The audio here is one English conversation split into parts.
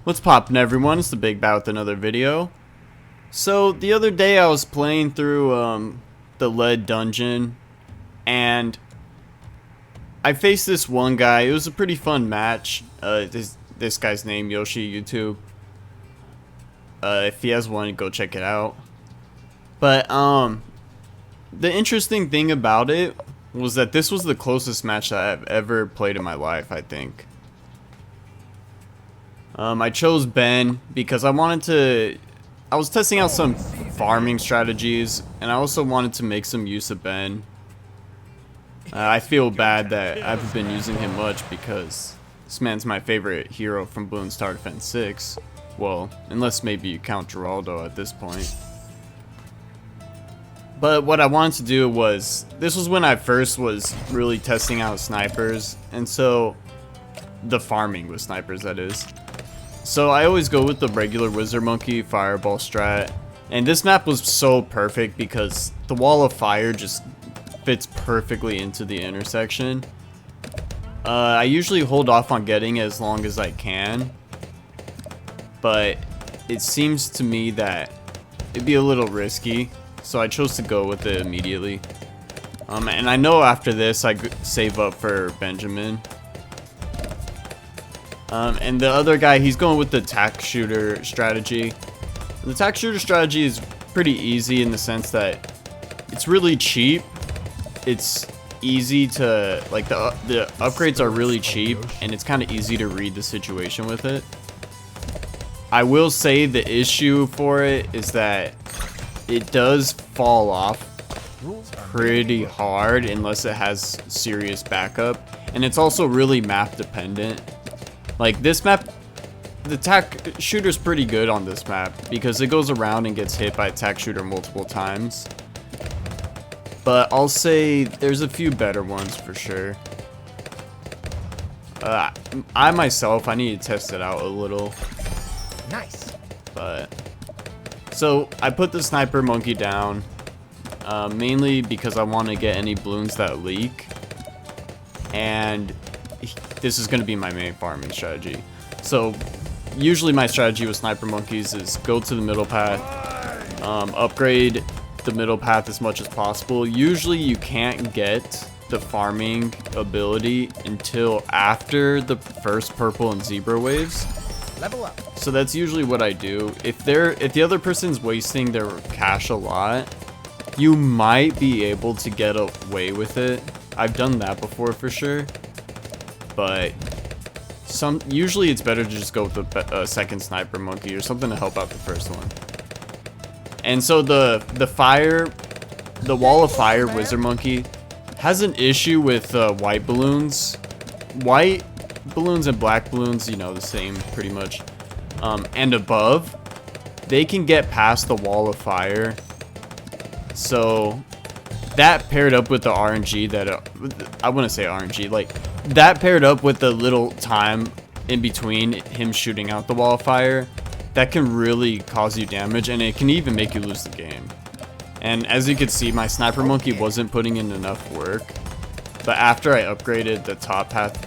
What's poppin', everyone? It's the Big Bat with another video. So the other day I was playing through the lead dungeon, and I faced this one guy. It was a pretty fun match. This guy's name Yoshi YouTube. If he has one, go check it out. But the interesting thing about it was that this was the closest match that I've ever played in my life, I think. I chose Ben because I was testing out some farming strategies, and I also wanted to make some use of Ben. I feel bad that I haven't been using him much because this man's my favorite hero from Blue and Star Defense 6. Well, unless maybe you count Geraldo at this point. But what I wanted to do was, this was when I first was really testing out snipers, and so the farming with snipers, that is. So I always go with the regular Wizard Monkey Fireball strat, and this map was so perfect because the wall of fire just fits perfectly into the intersection. I usually hold off on getting as long as I can, but it seems to me that it'd be a little risky, so I chose to go with it immediately. And I know after this I save up for Benjamin. And the other guy, he's going with the tack shooter strategy. The tack shooter strategy is pretty easy in the sense that it's really cheap. It's easy to, like, the upgrades are really cheap, and it's kind of easy to read the situation with it. I will say the issue for it is that it does fall off pretty hard unless it has serious backup, and it's also really map dependent. Like this map, the tack shooter's pretty good on this map because it goes around and gets hit by a tack shooter multiple times. But I'll say there's a few better ones for sure. I myself, I need to test it out a little. Nice. But so I put the sniper monkey down mainly because I want to get any balloons that leak, and this is going to be my main farming strategy. So usually my strategy with sniper monkeys is go to the middle path, upgrade the middle path as much as possible. Usually you can't get the farming ability until after the first purple and zebra waves. Level up. So that's usually what I do. If the other person's wasting their cash a lot, you might be able to get away with it. I've done that before for sure. But usually it's better to just go with the second sniper monkey or something to help out the first one. And so the wall of fire wizard monkey has an issue with white balloons. White balloons and black balloons, you know, the same pretty much. And above, they can get past the wall of fire. So that paired up with the RNG that I wouldn't say RNG, like that paired up with the little time in between him shooting out the wall of fire, that can really cause you damage, and it can even make you lose the game. And as you can see, my sniper monkey wasn't putting in enough work, but after I upgraded the top path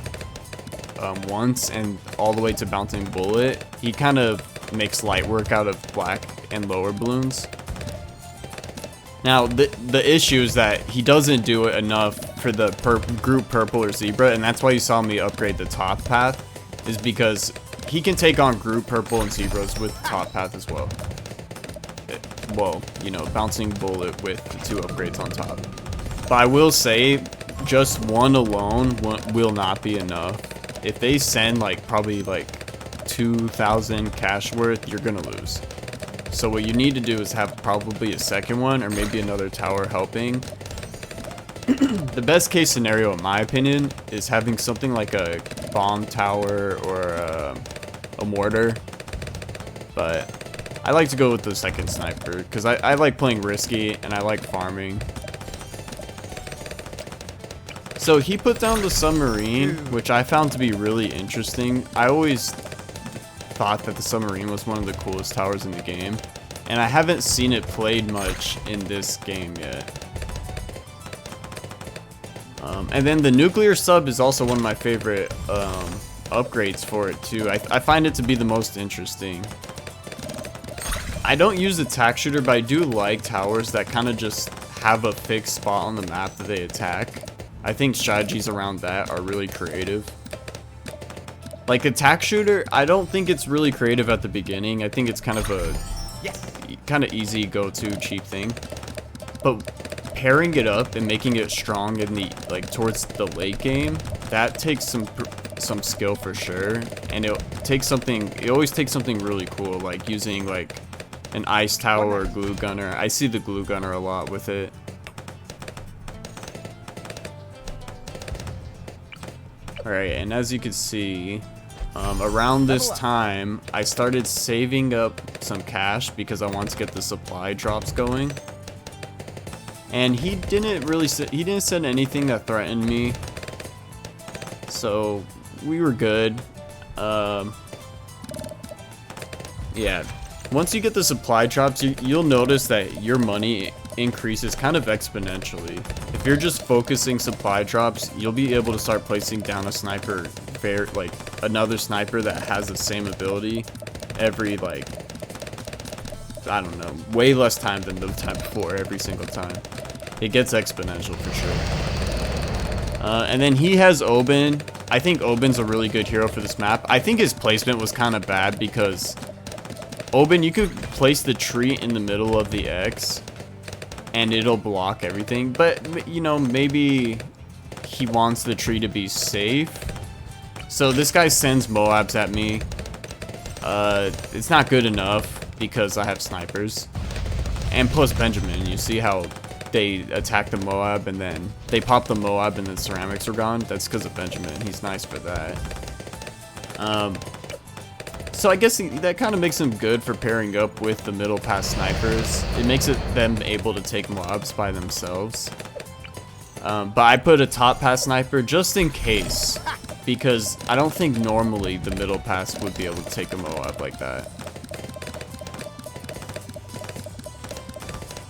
once and all the way to bouncing bullet, he kind of makes light work out of black and lower balloons. Now, the issue is that he doesn't do it enough for the group purple or zebra, and that's why you saw me upgrade the top path, is because he can take on group purple and zebras with the top path as well. Well, you know, bouncing bullet with the 2 upgrades on top. But I will say, just one alone will not be enough. If they send like probably like 2,000 cash worth, you're gonna lose. So what you need to do is have probably a second one or maybe another tower helping. The best case scenario, in my opinion, is having something like a bomb tower or a mortar. But I like to go with the second sniper because I like playing risky and I like farming. So he put down the submarine, which I found to be really interesting. I always thought that the submarine was one of the coolest towers in the game, and I haven't seen it played much in this game yet. And then the nuclear sub is also one of my favorite upgrades for it too. I find it to be the most interesting. I don't use the tack shooter, but I do like towers that kind of just have a fixed spot on the map that they attack. I think strategies around that are really creative. Like the tack shooter, I don't think it's really creative at the beginning. I think it's kind of a easy go-to cheap thing. But pairing it up and making it strong in the towards the late game, that takes some skill for sure. And it always takes something really cool, like using like an ice tower or glue gunner. I see the glue gunner a lot with it. Alright, and as you can see, around this time, I started saving up some cash because I want to get the supply drops going. And he didn't send anything that threatened me, so we were good. Yeah, once you get the supply drops, you'll notice that your money increases kind of exponentially. If you're just focusing supply drops, you'll be able to start placing down a sniper, another sniper that has the same ability every I don't know, way less time than the time before every single time. It gets exponential for sure. And then he has Oben. I think Oben's a really good hero for this map. I think his placement was kind of bad because Oben, you could place the tree in the middle of the X and it'll block everything. But, you know, maybe he wants the tree to be safe. So this guy sends Moabs at me. It's not good enough because I have snipers. And plus Benjamin, you see how they attack the Moab and then they pop the Moab and then ceramics are gone? That's because of Benjamin. He's nice for that. So I guess that kind of makes him good for pairing up with the middle pass snipers. It makes them able to take Moabs by themselves. But I put a top pass sniper just in case, because I don't think normally the middle pass would be able to take a Moab like that.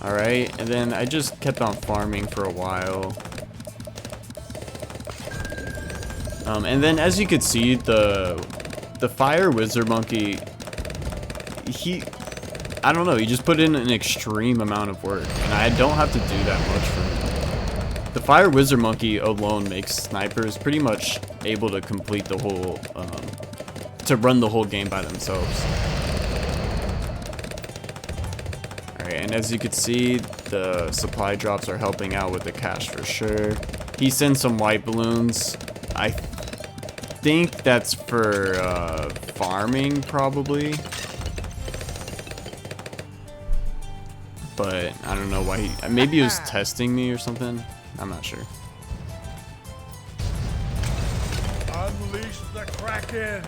Alright, and then I just kept on farming for a while. And then as you could see, the fire wizard monkey, I don't know, he just put in an extreme amount of work, and I don't have to do that much for him. The fire wizard monkey alone makes snipers pretty much able to complete the whole, to run the whole game by themselves. Alright, and as you can see, the supply drops are helping out with the cash for sure. He sends some white balloons. I think that's for farming, probably. But I don't know why maybe he was testing me or something. I'm not sure. Unleash the Kraken.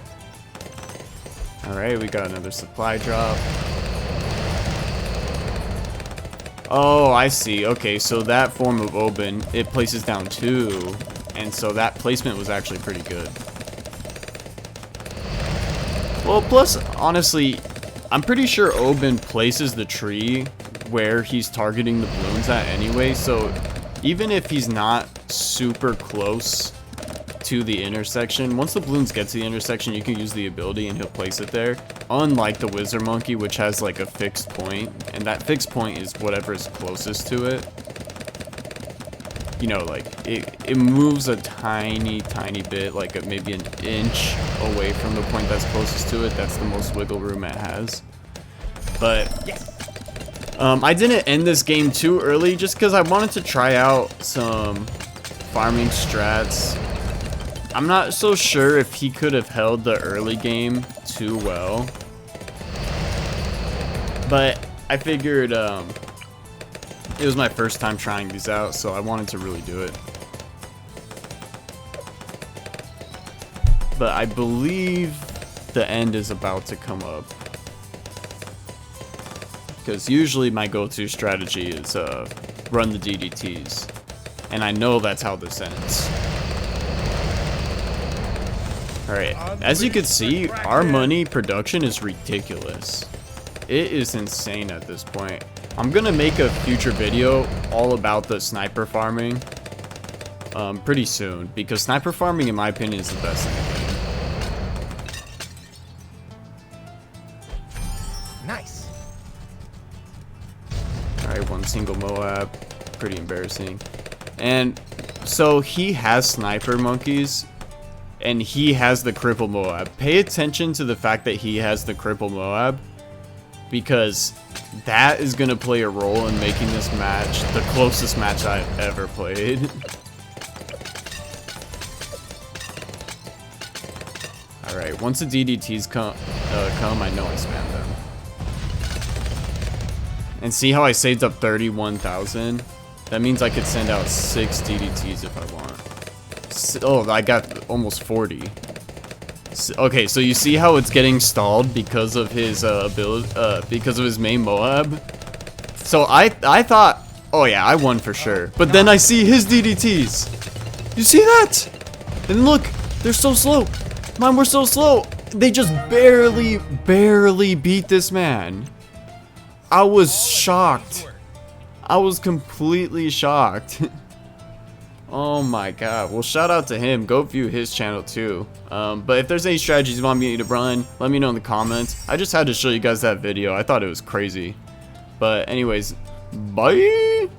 Alright, we got another supply drop. Oh, I see. Okay, so that form of Oben, it places down 2, and so that placement was actually pretty good. Well, plus, honestly, I'm pretty sure Oben places the tree where he's targeting the balloons at anyway, so even if he's not super close to the intersection, once the balloons get to the intersection, you can use the ability and he'll place it there. Unlike the wizard monkey, which has like a fixed point, and that fixed point is whatever is closest to it. You know, like it moves a tiny bit, like maybe an inch away from the point that's closest to it. That's the most wiggle room it has. But I didn't end this game too early just because I wanted to try out some farming strats. I'm not so sure if he could have held the early game too well, but I figured it was my first time trying these out, so I wanted to really do it. But I believe the end is about to come up, because usually my go-to strategy is run the DDTs, and I know that's how this ends. Alright, as you can see, our money production is ridiculous. It is insane at this point. I'm gonna make a future video all about the sniper farming pretty soon, because sniper farming, in my opinion, is the best in the game. Nice. Alright, one single Moab. Pretty embarrassing. And so he has sniper monkeys. And he has the cripple Moab. Pay attention to the fact that he has the cripple Moab. Because that is going to play a role in making this match the closest match I've ever played. Alright, once the DDTs come, I know I spam them. And see how I saved up 31,000? That means I could send out 6 DDTs if I want. Oh, I got almost 40. Okay, so you see how it's getting stalled because of his ability, because of his main Moab. So I thought, oh yeah, I won for sure. But then I see his DDTs. You see that? And look, they're so slow. Mine were so slow. They just barely beat this man. I was shocked. I was completely shocked. Oh my god. Well, shout out to him. Go view his channel too. But if there's any strategies you want me to run, let me know in the comments. I just had to show you guys that video. I thought it was crazy. But anyways, bye.